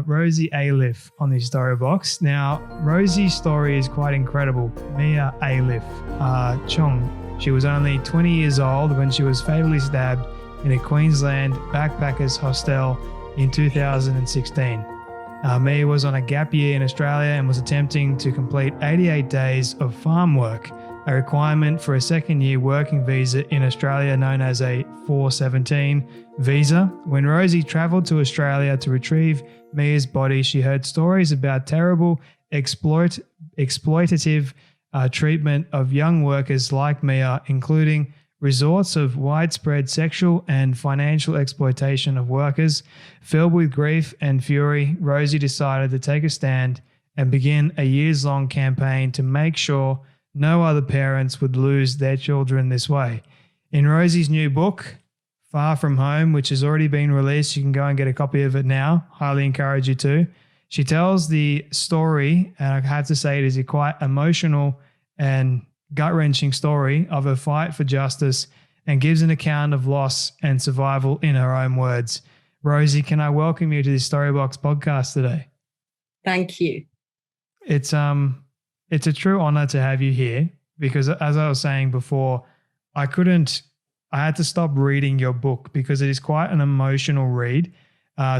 Rosie Ayliffe on the story box. Now, Rosie's story is quite incredible. Mia Ayliffe-Chung. She was only 20 years old when she was fatally stabbed in a Queensland backpackers hostel in 2016. Mia was on a gap year in Australia and was attempting to complete 88 days of farm work, a requirement for a second-year working visa in Australia known as a 417 visa. When Rosie travelled to Australia to retrieve Mia's body, she heard stories about terrible exploitative treatment of young workers like Mia, including resorts of widespread sexual and financial exploitation of workers. Filled with grief and fury, Rosie decided to take a stand and begin a years-long campaign to make sure no other parents would lose their children this way. In Rosie's new book, Far From Home, which has already been released, you can go and get a copy of it now. Highly encourage you to. She tells the story, and I have to say it is a quite emotional and gut-wrenching story of her fight for justice and gives an account of loss and survival in her own words. Rosie, can I welcome you to the Storybox podcast today? Thank you. It's a true honor to have you here because, as I was saying before, I had to stop reading your book because it is quite an emotional read.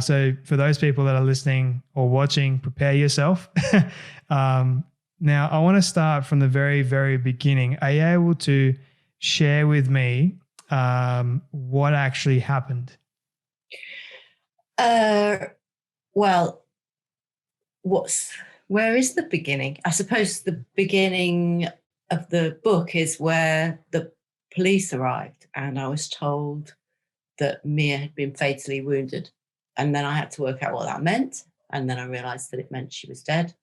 So for those people that are listening or watching, prepare yourself. Now, I want to start from the very, very beginning. Are you able to share with me what actually happened? Well, where is the beginning? I suppose the beginning of the book is where the police arrived and I was told that Mia had been fatally wounded. And then I had to work out what that meant. And then I realised that it meant she was dead.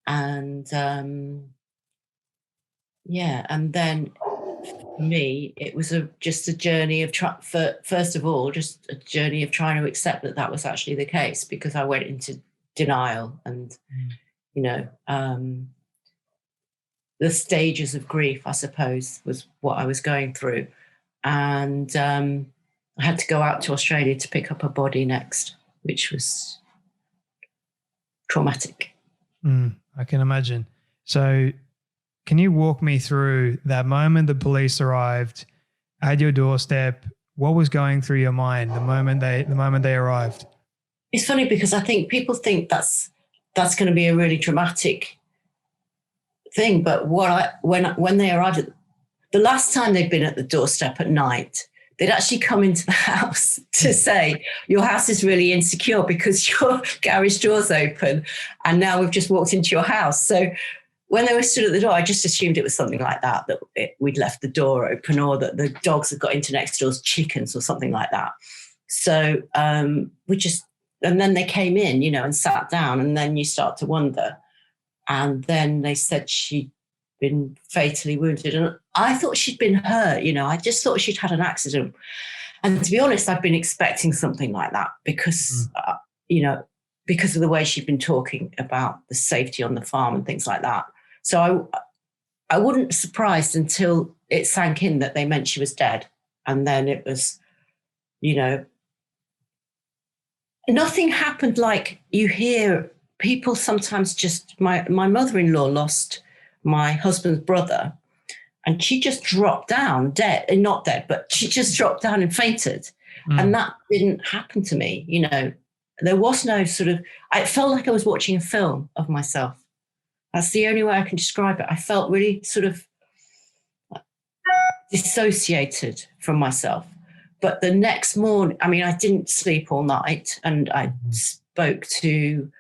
And and then for me, it was just a journey of first of all, just a journey of trying to accept that that was actually the case, because I went into denial and, the stages of grief, I suppose, was what I was going through. And I had to go out to Australia to pick up her body next, which was traumatic. I can imagine. So can you walk me through that moment the police arrived at your doorstep? What was going through your mind the moment they arrived? It's funny because I think people think that's going to be a really dramatic thing. But when they arrived, the last time they'd been at the doorstep at night, they'd actually come into the house to say, your house is really insecure because your garage door's open and now we've just walked into your house. So when they were stood at the door, I just assumed it was something like that we'd left the door open or that the dogs had got into next door's chickens or something like that. So and then they came in, and sat down, and then you start to wonder. And then they said she'd been fatally wounded. And I thought she'd been hurt, I just thought she'd had an accident. And to be honest, I've been expecting something like that because, because of the way she'd been talking about the safety on the farm and things like that. So I wouldn't be surprised until it sank in that they meant she was dead. And then it was, nothing happened like you hear people sometimes just, my mother-in-law lost my husband's brother, and she just dropped down dead, not dead, but she just dropped down and fainted. And that didn't happen to me. There was no I felt like I was watching a film of myself. That's the only way I can describe it. I felt really dissociated from myself. But the next morning, I didn't sleep all night, and I spoke to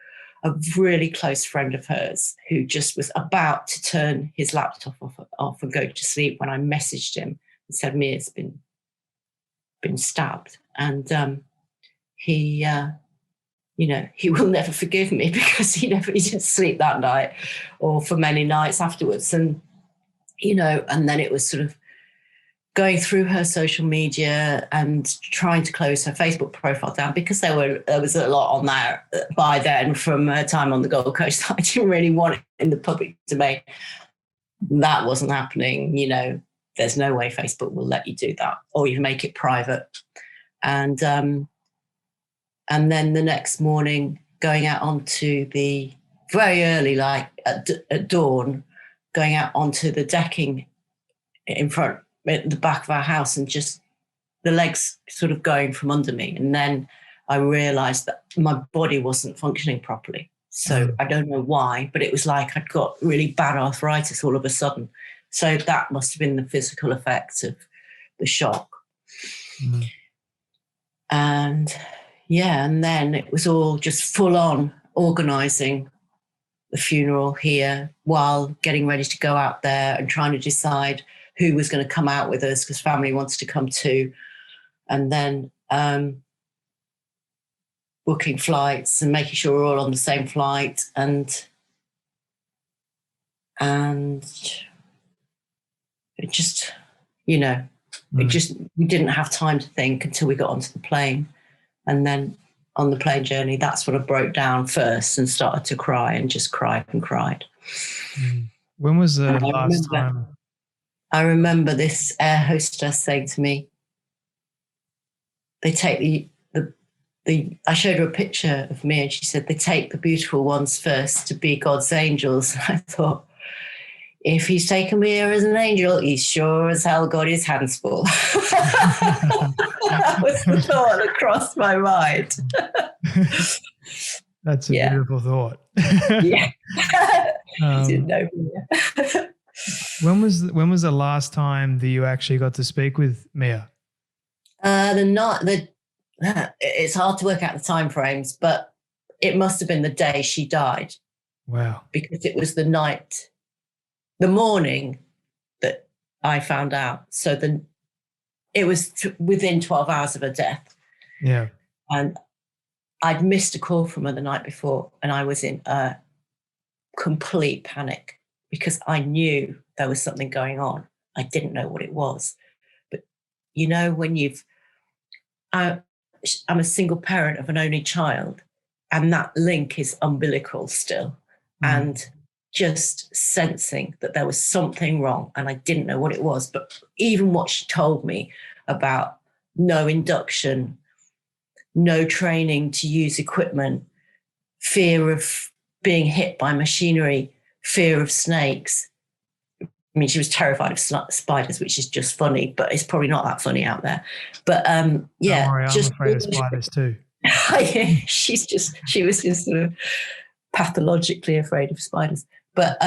a really close friend of hers who just was about to turn his laptop off and go to sleep when I messaged him and said, Mia's been stabbed. And he will never forgive me because he didn't sleep that night or for many nights afterwards. And, and then it was going through her social media and trying to close her Facebook profile down because there was a lot on there by then from her time on the Gold Coast. I didn't really want it in the public domain. That wasn't happening. There's no way Facebook will let you do that, or you make it private. And And then the next morning, going out onto the very early, like at dawn, going out onto the decking in front, at the back of our house, and just the legs sort of going from under me. And then I realized that my body wasn't functioning properly. So I don't know why, but it was like I'd got really bad arthritis all of a sudden. So that must have been the physical effects of the shock. Mm. And then it was all just full on organising the funeral here while getting ready to go out there and trying to decide who was going to come out with us, because family wanted to come too. And then booking flights and making sure we're all on the same flight. And it just, we didn't have time to think until we got onto the plane. And then on the plane journey, that's when I broke down first and started to cry and just cried and cried. Mm. When was the last time? I remember this air hostess saying to me, they take I showed her a picture of me and she said, they take the beautiful ones first to be God's angels. And I thought, if he's taken me here as an angel, he's sure as hell got his hands full. That was the thought that crossed my mind. That's a beautiful thought. Yeah. Didn't know me. When was the last time that you actually got to speak with Mia? It's hard to work out the time frames, but it must have been the day she died. Wow. Because it was the morning that I found out. So it was within 12 hours of her death. Yeah. And I'd missed a call from her the night before, and I was in a complete panic because I knew there was something going on. I didn't know what it was. But, when I'm a single parent of an only child, and that link is umbilical still. And just sensing that there was something wrong, and I didn't know what it was. But even what she told me about no induction, no training to use equipment, fear of being hit by machinery, fear of snakes. I mean, she was terrified of spiders, which is just funny, but it's probably not that funny out there. But Don't worry, I'm afraid of spiders too. She was just sort of pathologically afraid of spiders. But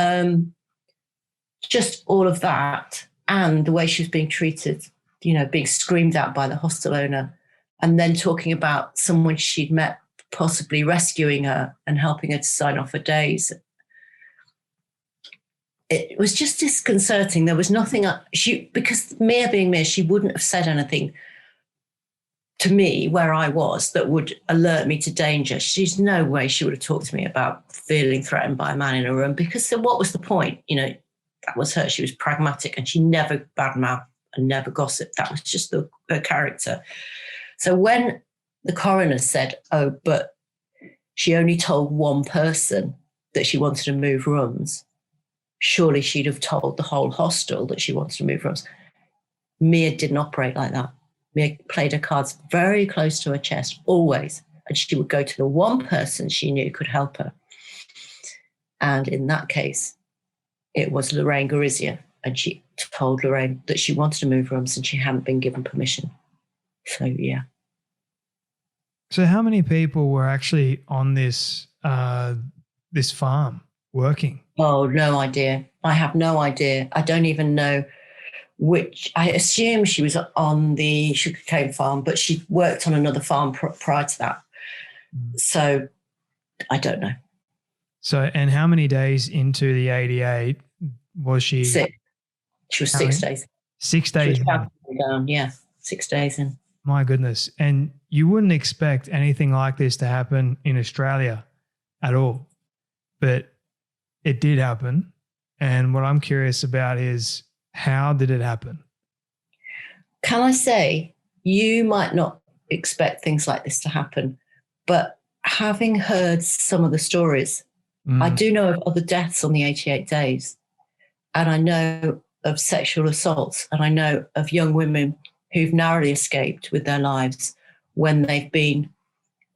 just all of that, and the way she was being treated, being screamed at by the hostel owner, and then talking about someone she'd met possibly rescuing her and helping her to sign off her days. It was just disconcerting. There was nothing, because Mia being Mia, she wouldn't have said anything to me where I was that would alert me to danger. She's no way she would have talked to me about feeling threatened by a man in a room, because what was the point? That was her. She was pragmatic, and she never badmouthed and never gossiped. That was just her character. So when the coroner said, oh, but she only told one person that she wanted to move rooms, surely she'd have told the whole hostel that she wanted to move rooms. Mia didn't operate like that. Mia played her cards very close to her chest, always. And she would go to the one person she knew could help her. And in that case, it was Lorraine Garizia. And she told Lorraine that she wanted to move rooms and she hadn't been given permission. So, yeah. So how many people were actually on this farm working? Oh, no idea. I have no idea. I don't even know which. I assume she was on the sugarcane farm, but she worked on another farm prior to that. So I don't know. So, and how many days into the 88 was she? 6. She was 6 days. 6 days. She was down, yeah, 6 days in. My goodness. And you wouldn't expect anything like this to happen in Australia at all. But it did happen. And what I'm curious about is, how did it happen? Can I say, you might not expect things like this to happen, but having heard some of the stories, I do know of other deaths on the 88 days, and I know of sexual assaults, and I know of young women who've narrowly escaped with their lives when they've been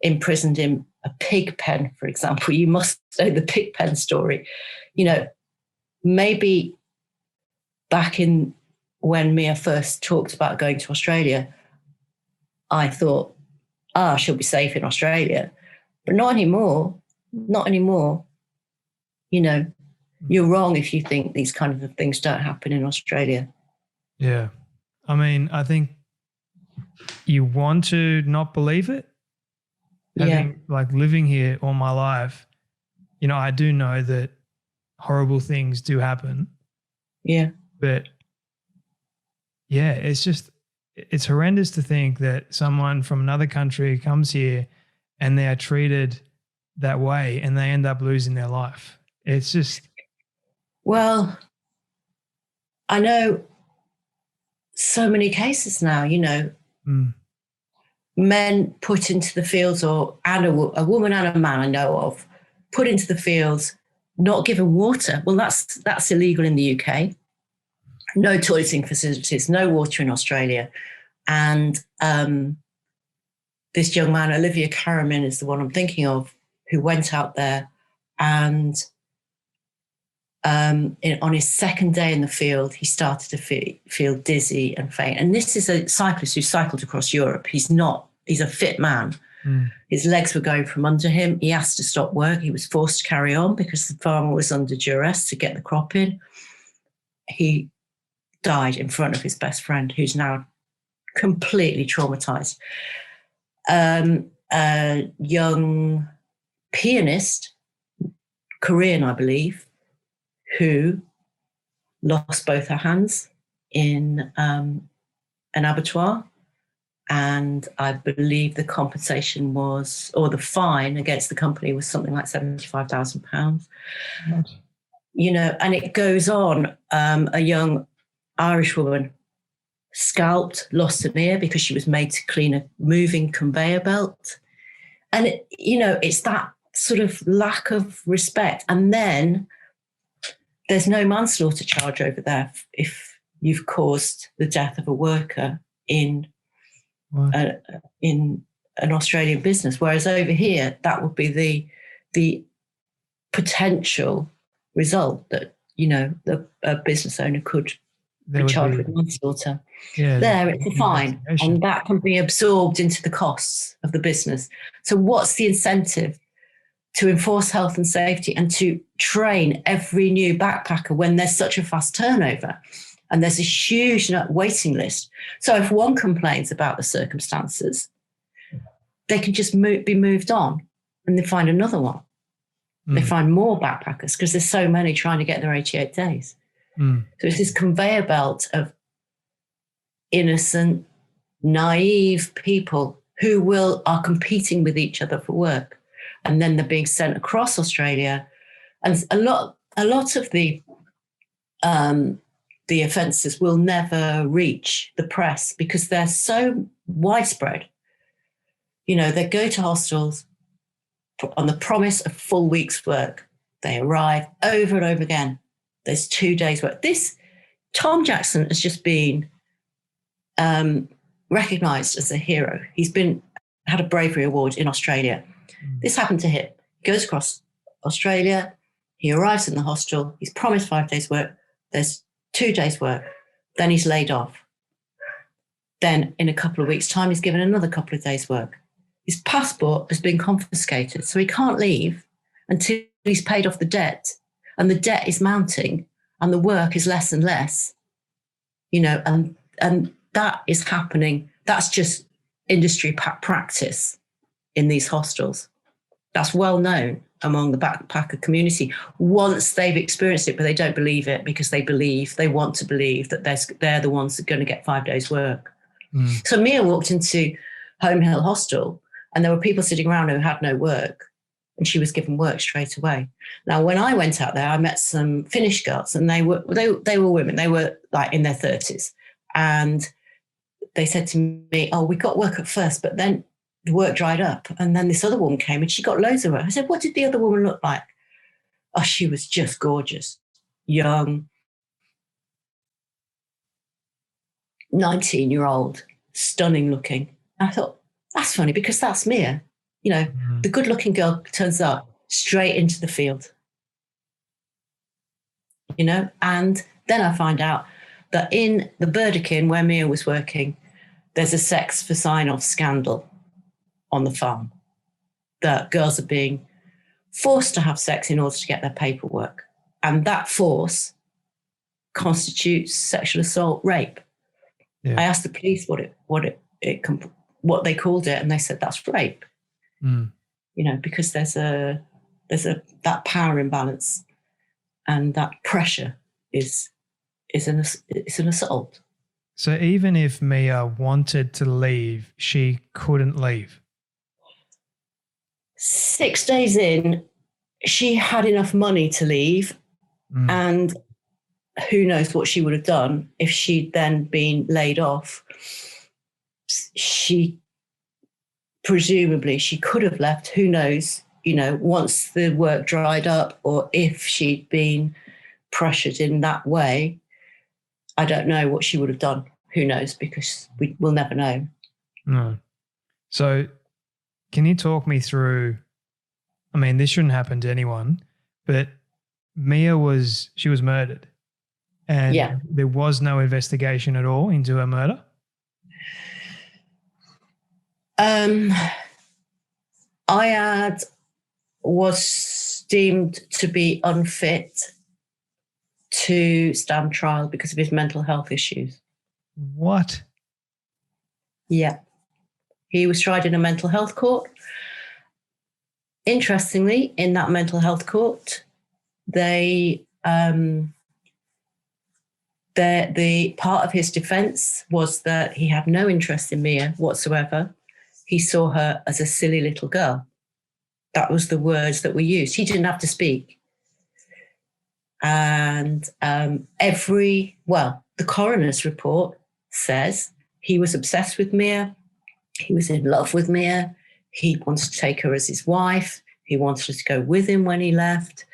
imprisoned in a pig pen, for example. You must know the pig pen story. You know, maybe back in when Mia first talked about going to Australia, I thought, she'll be safe in Australia. But not anymore. Not anymore. You know, you're wrong if you think these kind of things don't happen in Australia. Yeah. I mean, I think you want to not believe it. Having like living here all my life, you know, I do know that horrible things do happen. Yeah. But yeah, it's horrendous to think that someone from another country comes here and they are treated that way and they end up losing their life. It's just. Well, I know so many cases now, you know, men put into the fields and a woman and a man I know of put into the fields, not given water. Well, that's illegal in the UK. No toileting facilities, no water in Australia. And this young man, Olivia Caramin, is the one I'm thinking of, who went out there and on his second day in the field, he started to feel dizzy and faint. And this is a cyclist who cycled across Europe. He's a fit man. His legs were going from under him. He asked to stop work. He was forced to carry on because the farmer was under duress to get the crop in. He died in front of his best friend, who's now completely traumatized. A young pianist, Korean, I believe, who lost both her hands in an abattoir. And I believe the compensation or the fine against the company was something like £75,000. You know, and it goes on. A young Irish woman scalped, lost an ear because she was made to clean a moving conveyor belt. And, it's that sort of lack of respect. And then there's no manslaughter charge over there if you've caused the death of a worker in an Australian business, whereas over here that would be the potential result that a business owner could be charged with manslaughter. Yeah, there it's a fine, and that can be absorbed into the costs of the business. So what's the incentive to enforce health and safety and to train every new backpacker when there's such a fast turnover and there's a huge waiting list? So if one complains about the circumstances, they can just be moved on and they find another one. They find more backpackers because there's so many trying to get their 88 days. So it's this conveyor belt of innocent, naive people who are competing with each other for work. And then they're being sent across Australia. And a lot of the offences will never reach the press because they're so widespread. They go to hostels on the promise of full week's work. They arrive over and over again. There's 2 days' work. Tom Jackson has just been recognised as a hero. He's had a bravery award in Australia. This happened to him. He goes across Australia. He arrives in the hostel. He's promised 5 days' work. There's 2 days' work. Then he's laid off. Then in a couple of weeks' time, he's given another couple of days' work. His passport has been confiscated, so he can't leave until he's paid off the debt. And the debt is mounting and the work is less and less, and that is happening. That's just industry practice in these hostels. That's well known among the backpacker community once they've experienced it, but they don't believe it because they want to believe that they're the ones that are going to get 5 days work. So Mia walked into Home Hill Hostel and there were people sitting around who had no work and she was given work straight away. Now, when I went out there, I met some Finnish girls and they were women. They were like in their 30s. And they said to me, we got work at first, but then the work dried up. And then this other woman came and she got loads of work. I said, what did the other woman look like? Oh, she was just gorgeous, young, 19-year-old, stunning looking. I thought, that's funny because that's Mia. You know, the good-looking girl turns up straight into the field. You know, and then I find out that in the Burdekin where Mia was working, there's a sex for sign-off scandal on the farm. That girls are being forced to have sex in order to get their paperwork. And that force constitutes sexual assault, rape. Yeah. I asked the police what they called it, and they said that's rape. You know, because there's that power imbalance, and that pressure is an assault. So even if Mia wanted to leave, she couldn't leave. 6 days in, she had enough money to leave, and who knows what she would have done if she'd then been laid off. Presumably she could have left, who knows, you know, once the work dried up, or if she'd been pressured in that way. I don't know what she would have done. Who knows, because we'll never know. No. So can you talk me through, I mean, this shouldn't happen to anyone, but Mia was murdered, and there was no investigation at all into her murder? Ayad was deemed to be unfit to stand trial because of his mental health issues. What? Yeah. He was tried in a mental health court. Interestingly, in that mental health court, the part of his defence was that he had no interest in Mia whatsoever. He saw her as a silly little girl. That was the words that were used. He didn't have to speak. And the coroner's report says he was obsessed with Mia. He was in love with Mia. He wanted to take her as his wife. He wanted her to go with him when he left.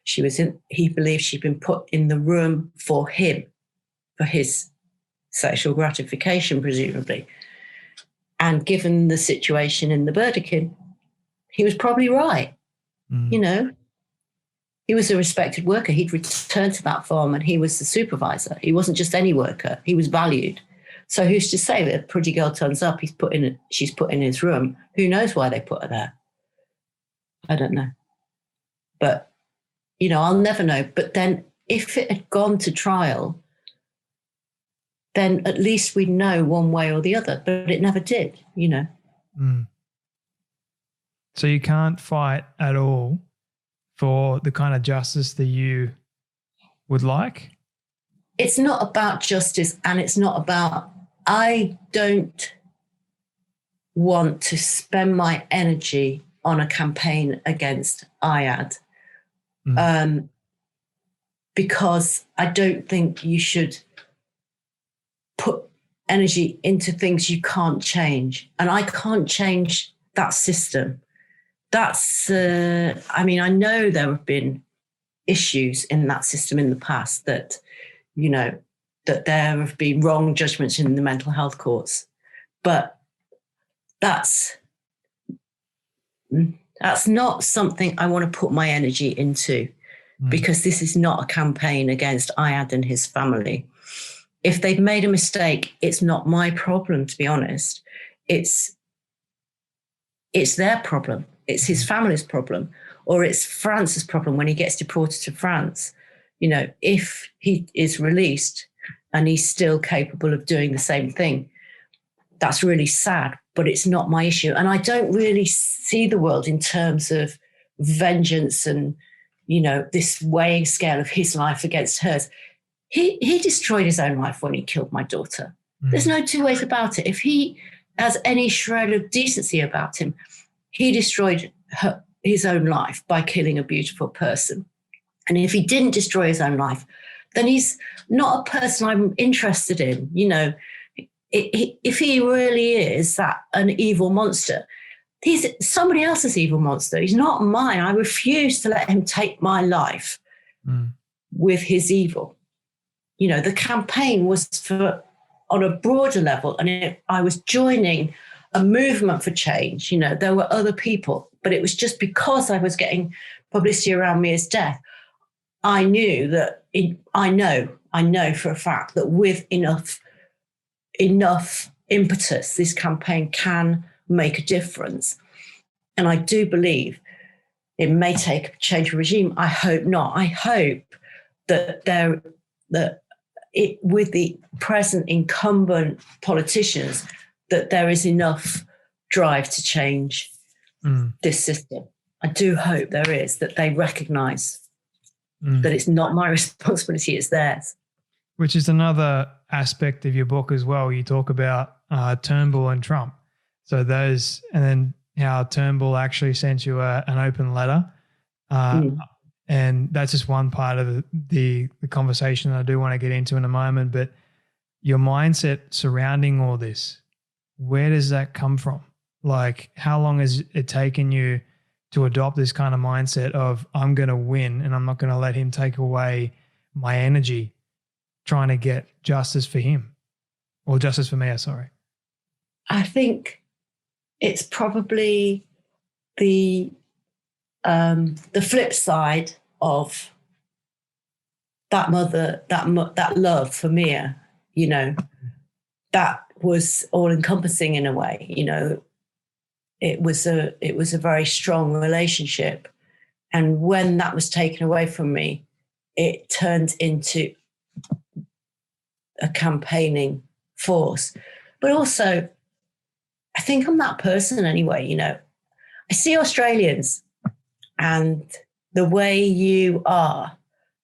He believed she'd been put in the room for him, for his sexual gratification, presumably. And given the situation in the Burdekin, he was probably right. You know, he was a respected worker. He'd returned to that farm and he was the supervisor. He wasn't just any worker. He was valued. So who's to say that a pretty girl turns up, she's put in his room? Who knows why they put her there? I don't know. But, you know, I'll never know. But then if it had gone to trial, then at least we'd know one way or the other. But it never did, you know. So you can't fight at all for the kind of justice that you would like? It's not about justice, and it's not about, I don't want to spend my energy on a campaign against Ayad because I don't think you should put energy into things you can't change. And I can't change that system. That's, I mean, I know there have been issues in that system in the past that, you know, that there have been wrong judgments in the mental health courts. But that's not something I want to put my energy into because this is not a campaign against Ayad and his family. If they've made a mistake, it's not my problem, to be honest. It's their problem. It's his family's problem, or it's France's problem when he gets deported to France. You know, if he is released and he's still capable of doing the same thing, that's really sad, but it's not my issue. And I don't really see the world in terms of vengeance and, you know, this weighing scale of his life against hers. He destroyed his own life when he killed my daughter. There's no two ways about it. If he has any shred of decency about him, he destroyed his own life by killing a beautiful person. And if he didn't destroy his own life, then he's not a person I'm interested in. You know, if he really is an evil monster, he's somebody else's evil monster. He's not mine. I refuse to let him take my life with his evil. You know, the campaign was on a broader level, and I was joining a movement for change. You know, there were other people, but it was just because I was getting publicity around Mia's death. I knew that I know for a fact that with enough impetus, this campaign can make a difference. And I do believe it may take a change of regime. I hope not. I hope that with the present incumbent politicians, that there is enough drive to change this system. I do hope there is, that they recognise that it's not my responsibility, it's theirs. Which is another aspect of your book as well. You talk about Turnbull and Trump. So those, and then how Turnbull actually sent you an open letter. And that's just one part of the conversation that I do want to get into in a moment. But your mindset surrounding all this, where does that come from? Like, how long has it taken you to adopt this kind of mindset of, I'm going to win and I'm not going to let him take away my energy trying to get justice for him, or justice for Mia, sorry? I think it's probably the flip side of that mother, that love for Mia, you know, that was all encompassing in a way, you know. It was a very strong relationship. And when that was taken away from me, it turned into a campaigning force. But also, I think I'm that person anyway, you know. I see Australians and the way you are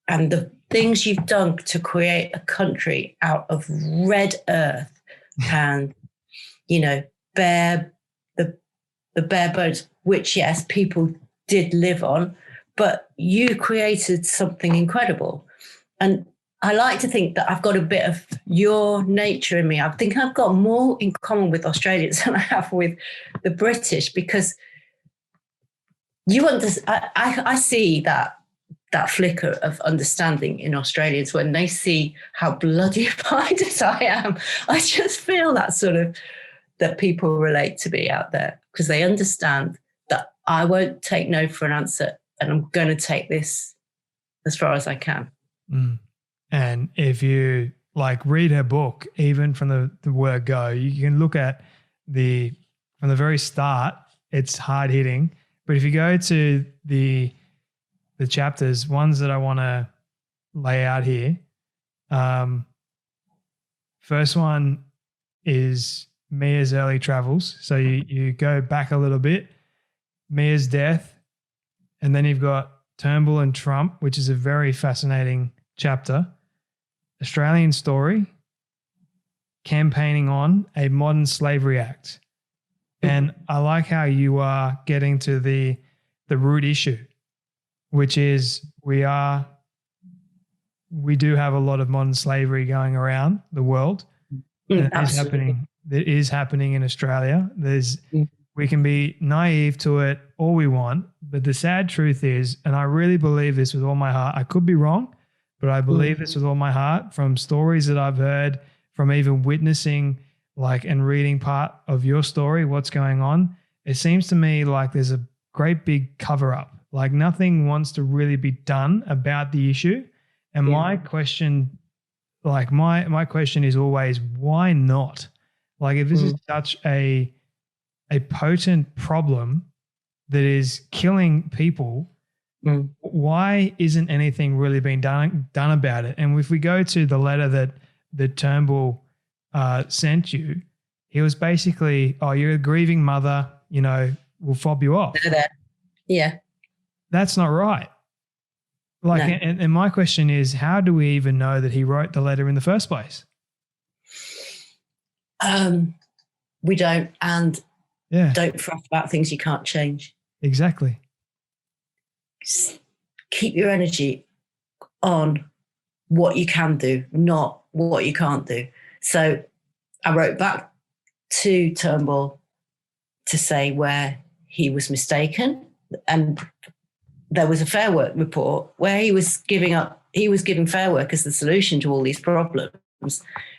and the things you've done to create a country out of red earth and, you know, the bare bones, which, yes, people did live on, but you created something incredible. And I like to think that I've got a bit of your nature in me. I think I've got more in common with Australians than I have with the British, because you understand. I see that flicker of understanding in Australians when they see how bloody minded I am. I just feel that sort of, that people relate to me out there, because they understand that I won't take no for an answer and I'm going to take this as far as I can. And if you read her book, even from the word go, you can look at from the very start, it's hard hitting. But if you go to the chapters, ones that I want to lay out here, first one is Mia's early travels. So you go back a little bit, Mia's death, and then you've got Turnbull and Trump, which is a very fascinating chapter. Australian story, campaigning on a modern slavery act. And I like how you are getting to the root issue, which is we do have a lot of modern slavery going around the world. It is happening in Australia. We can be naive to it all we want, but the sad truth is, and I really believe this with all my heart, I could be wrong, but I believe this with all my heart from stories that I've heard, from even witnessing and reading part of your story, what's going on. It seems to me like there's a great big cover up, like nothing wants to really be done about the issue. And my question, my question is always, why not? Like, if this is such a potent problem that is killing people, why isn't anything really being done about it? And if we go to the letter that Turnbull sent you, he was basically, oh, you're a grieving mother, you know, we'll fob you off. Yeah. That's not right. No. And my question is, how do we even know that he wrote the letter in the first place? We don't, and don't fret about things you can't change. Exactly. Just keep your energy on what you can do, not what you can't do. So I wrote back to Turnbull to say where he was mistaken, and there was a Fair Work report where he was giving Fair Work as the solution to all these problems.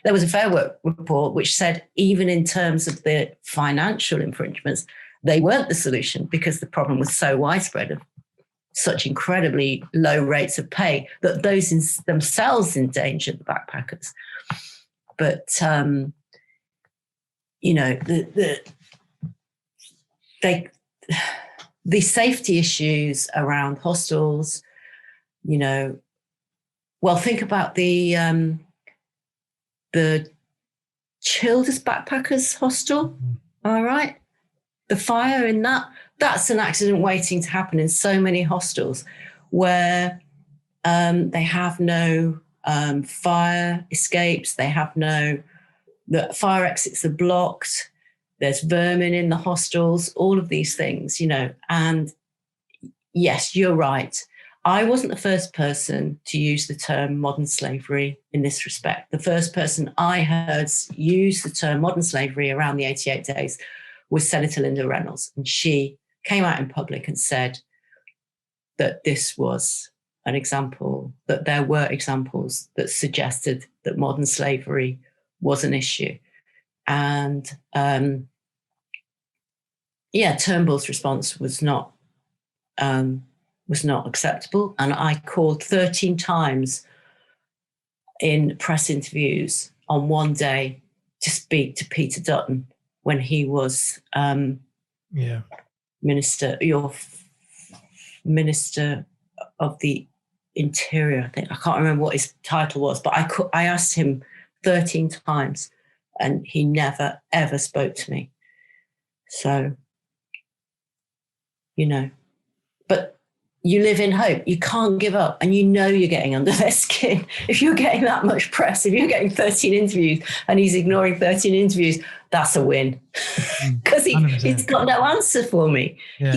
There was a Fair Work report which said even in terms of the financial infringements, they weren't the solution because the problem was so widespread of such incredibly low rates of pay that those themselves endangered the backpackers. But, the safety issues around hostels, think about the Childers Backpackers Hostel, all right? The fire in that's an accident waiting to happen in so many hostels where they have no fire escapes, the fire exits are blocked, there's vermin in the hostels, all of these things, and yes, you're right. I wasn't the first person to use the term modern slavery in this respect. The first person I heard use the term modern slavery around the 88 days was Senator Linda Reynolds. And she came out in public and said that this was an example, that there were examples that suggested that modern slavery was an issue. And Turnbull's response was not acceptable. And I called 13 times in press interviews on one day to speak to Peter Dutton when he was Minister of the Interior. I can't remember what his title was, but I asked him 13 times and he never, ever spoke to me. So, but you live in hope. You can't give up. And you're getting under their skin. If you're getting that much press, if you're getting 13 interviews and he's ignoring 13 interviews, that's a win. Because he's got no answer for me. Yeah.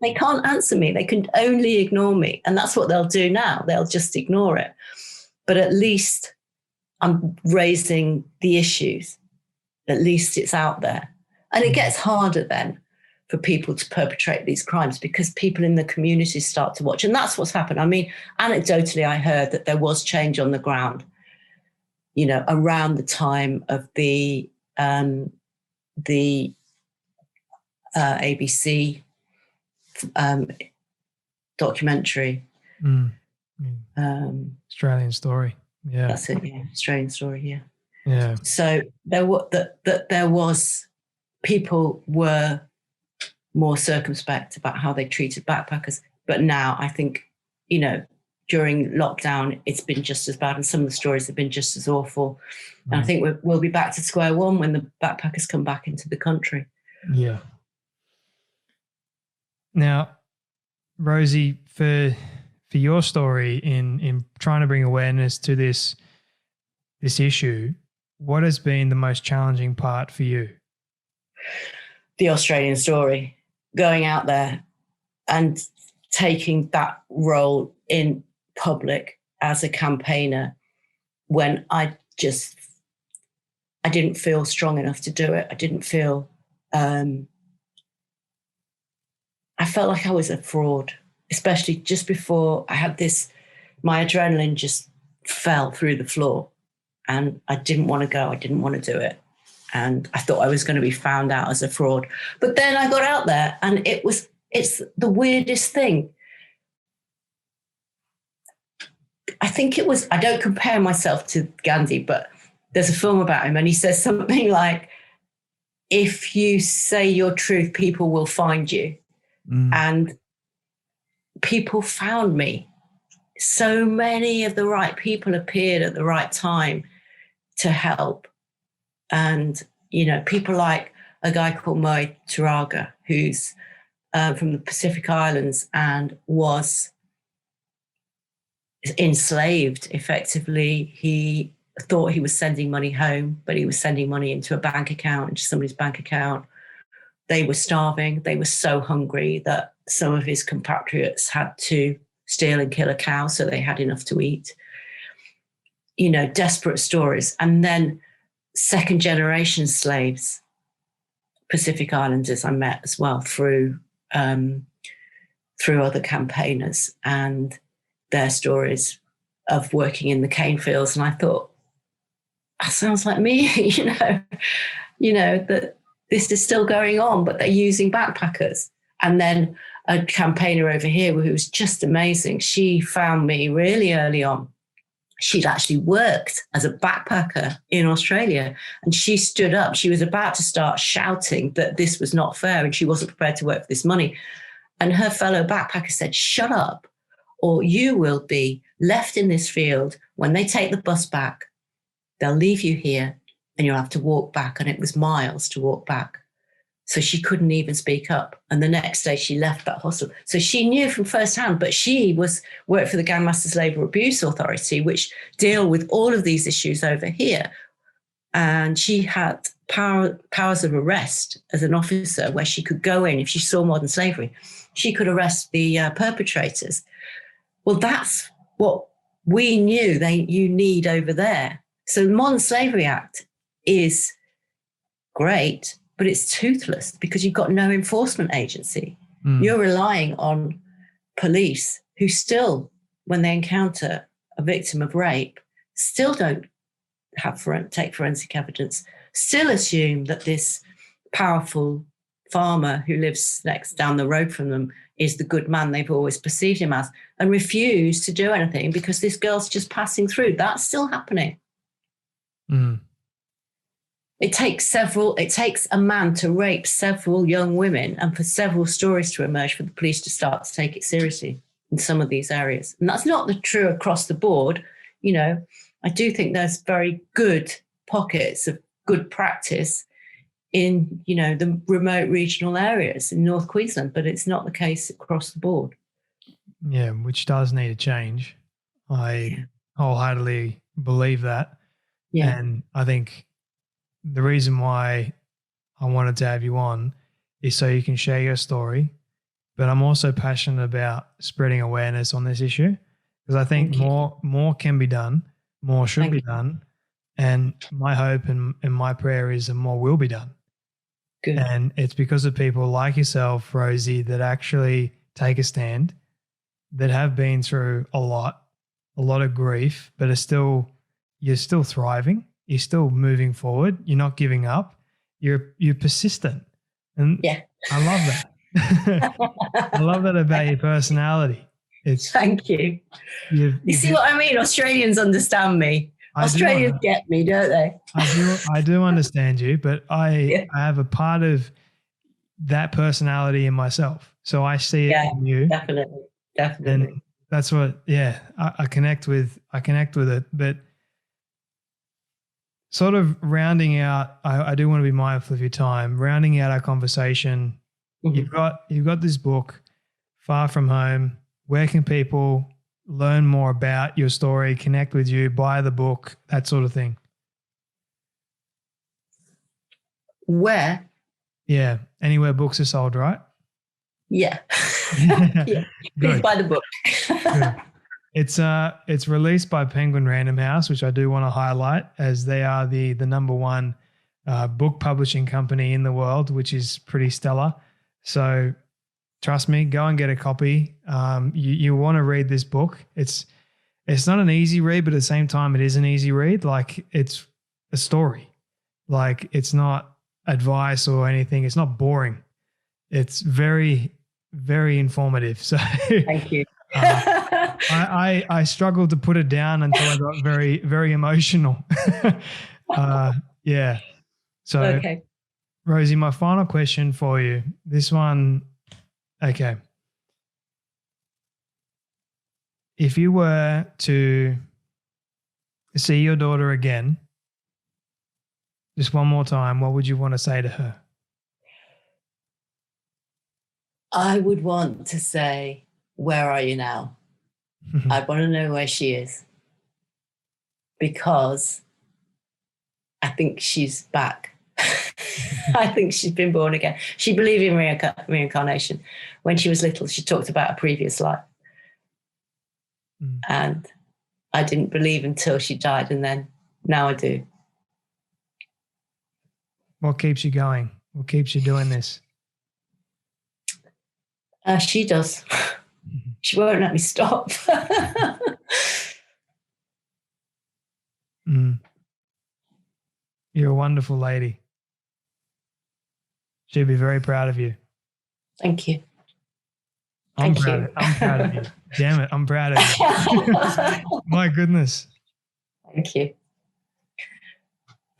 They can't answer me. They can only ignore me. And that's what they'll do now. They'll just ignore it. But at least I'm raising the issues. At least it's out there. And it gets harder then for people to perpetrate these crimes because people in the community start to watch. And that's what's happened. I mean, anecdotally, I heard that there was change on the ground, around the time of the ABC documentary. Australian Story. Yeah. That's it, yeah. Australian Story, yeah. Yeah. So there was people were more circumspect about how they treated backpackers. But now I think, during lockdown, it's been just as bad. And some of the stories have been just as awful. And I think we'll be back to square one when the backpackers come back into the country. Yeah. Now, Rosie, for your story in trying to bring awareness to this issue, what has been the most challenging part for you? The Australian Story, going out there and taking that role in public as a campaigner when I didn't feel strong enough to do it. I didn't feel, I felt like I was a fraud, especially just before I had this, my adrenaline just fell through the floor and I didn't want to go. I didn't want to do it. And I thought I was going to be found out as a fraud. But then I got out there and it's the weirdest thing. I think it was, I don't compare myself to Gandhi, but there's a film about him and he says something like, if you say your truth, people will find you. And people found me. So many of the right people appeared at the right time to help. And, people like a guy called Moe Turaga, who's from the Pacific Islands and was enslaved, effectively. He thought he was sending money home, but he was sending money into a bank account, into somebody's bank account. They were starving. They were so hungry that some of his compatriots had to steal and kill a cow so they had enough to eat. Desperate stories. And then second generation slaves, Pacific Islanders I met as well through other campaigners and their stories of working in the cane fields. And I thought, that sounds like me, that this is still going on, but they're using backpackers. And then a campaigner over here who was just amazing. She found me really early on. She'd actually worked as a backpacker in Australia, and she stood up. She was about to start shouting that this was not fair and she wasn't prepared to work for this money. And her fellow backpacker said, shut up, or you will be left in this field. When they take the bus back, they'll leave you here and you'll have to walk back. And it was miles to walk back. So she couldn't even speak up. And the next day she left that hostel. So she knew from firsthand, but she worked for the Gangmasters Labour Abuse Authority, which deal with all of these issues over here. And she had powers of arrest as an officer, where she could go in if she saw modern slavery. She could arrest the perpetrators. Well, that's what we knew you need over there. So the Modern Slavery Act is great, but it's toothless because you've got no enforcement agency. You're relying on police who still, when they encounter a victim of rape, still don't take forensic evidence, still assume that this powerful farmer who lives down the road from them is the good man they've always perceived him as, and refuse to do anything because this girl's just passing through. That's still happening. It takes a man to rape several young women and for several stories to emerge for the police to start to take it seriously in some of these areas. And that's not true across the board. I do think there's very good pockets of good practice in, the remote regional areas in North Queensland, but it's not the case across the board. Yeah, which does need to change. I wholeheartedly believe that. Yeah. And I think the reason why I wanted to have you on is so you can share your story, but I'm also passionate about spreading awareness on this issue because I think more can be done, more should be done, and my hope and my prayer is that more will be done. Good. And it's because of people like yourself, Rosie, that actually take a stand, that have been through a lot of grief, but you're still thriving. You're still moving forward. You're not giving up. You're persistent. And I love that. I love that about your personality. Thank you. You see what I mean? Australians understand me. Australians get me, don't they? I do understand you, but I have a part of that personality in myself. So I see it in you. Definitely. And that's what, I connect with it. But sort of rounding out, I do want to be mindful of your time. Rounding out our conversation, you've got this book, Far From Home. Where can people learn more about your story, connect with you, buy the book, that sort of thing? Where? Yeah, anywhere books are sold, right? Yeah. Please buy the book. Good. It's released by Penguin Random House, which I do want to highlight as they are the number one book publishing company in the world, which is pretty stellar. So trust me, go and get a copy. You want to read this book. It's not an easy read, but at the same time, it is an easy read. Like, it's a story. Like, it's not advice or anything. It's not boring. It's very, very informative. So thank you. I struggled to put it down until I got very, very emotional. Yeah. So, okay. Rosie, my final question for you. This one, okay. If you were to see your daughter again, just one more time, what would you want to say to her? I would want to say, where are you now? I want to know where she is, because I think she's back. I think she's been born again. She believed in reincarnation. When she was little, she talked about a previous life. And I didn't believe until she died, and then now I do. What keeps you going? What keeps you doing this? She does. She won't let me stop. You're a wonderful lady. She'd be very proud of you. Thank you. I'm proud of you. Damn it, I'm proud of you. My goodness. Thank you.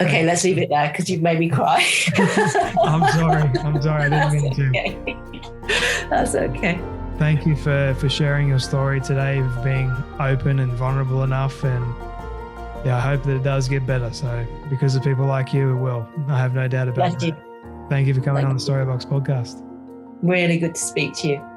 Okay, let's leave it there because you've made me cry. I'm sorry. I didn't mean to. That's okay. Thank you for sharing your story today, for being open and vulnerable enough. And yeah, I hope that it does get better. So because of people like you, it will. I have no doubt about it. Thank you for coming on the Storybox podcast. Really good to speak to you.